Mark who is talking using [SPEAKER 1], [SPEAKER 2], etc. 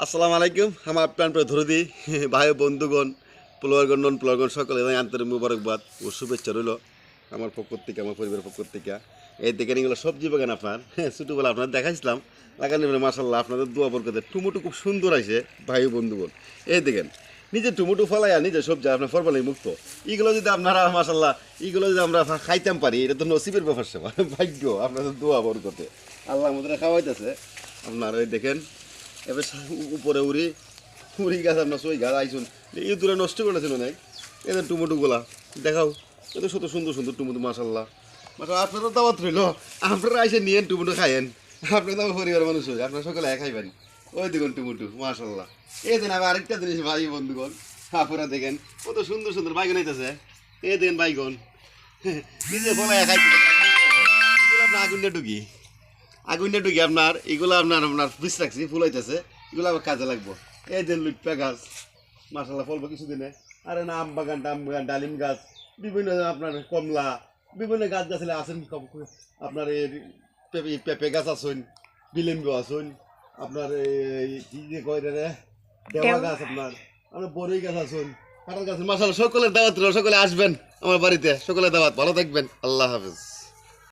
[SPEAKER 1] আসসালামু আলাইকুম আমার প্রাণপ্রিয় ধরদি ভাই বন্ধুগণ প্লোয়ারগণ নন প্লোয়ারগণ সকলে আন্তরিক মুবারকবাদ ও শুভেচ্ছা রইল আমার পক্ষ থেকে আমার পরিবারের পক্ষ থেকে। এই দেখেন এগুলো সবজি বাগান আপনার ছোটোবেলা আপনার দেখাইছিলাম লাগানি মাসাল্লাহ আপনাদের দোয়া বরকতে টুমুটু খুব সুন্দর আছে ভাই বন্ধুগণ। এই দেখেন নিজে টুমুটু ফলাইয়া নিজে সবজি আপনার ফরমালি মুক্ত এগুলো যদি আপনারা মাসাল্লাহ এগুলো যদি আমরা খাইতাম পারি এটা তো নসিবের ব্যাপার সেবা ভাগ্য আপনাদের দোয়া বরকতে আল্লাহ আমাদের খাওয়াইতেছে আপনার। ওই দেখেন এবার উপরে উড়ি উড়ি গাছ আপনার সই গাছ আইসুন এই দূরে নষ্ট করেছিল অনেক এদের টুমুটুগুলা দেখাও এত শত সুন্দর সুন্দর টুমুটু মাসাল্লাহ মাসাল্লাহ। আপনারও দাওয়াত রইল আপনারা এসে নিয়েন টুমুটু খাইয়েন আপনি তো আমার পরিবার মানুষ হয়ে আপনার সকালে খাইবেন। ওই দেখুন টুমুটু মাসাল্লাহ। এই দিন আমি আরেকটা জিনিস ভাই বন্ধুগণ আপনারা দেখেন কত সুন্দর সুন্দর বাইগন আইতেছে। এই দেখেন বাইগন নিজে ফলাই খাইতে এগুলো আপনার আগুনটা ঢুকি আপনার এগুলো আপনার পিস রাখছি ফুল হইতেছে এগুলো আবার কাজে লাগবো। এই যে লুটপা গাছ মাসাল্লাহ ফলবো কিছুদিনে। আর না আম বাগান ডালিম গাছ বিভিন্ন আপনার কমলা বিভিন্ন গাছ গাছলে আছেন আপনার এই পেঁপে গাছ আছেন বিলিম্ব আছেন আপনার এই কি যে কয় রে দেওয়া গাছ আপনার বড়ই গাছ আছেন কাঁঠাল গাছ মাসাল্লাহ। সকলের দাওয়াত সকলে আসবেন আমার বাড়িতে সকলের দাওয়াত। ভালো থাকবেন। আল্লাহ হাফেজ।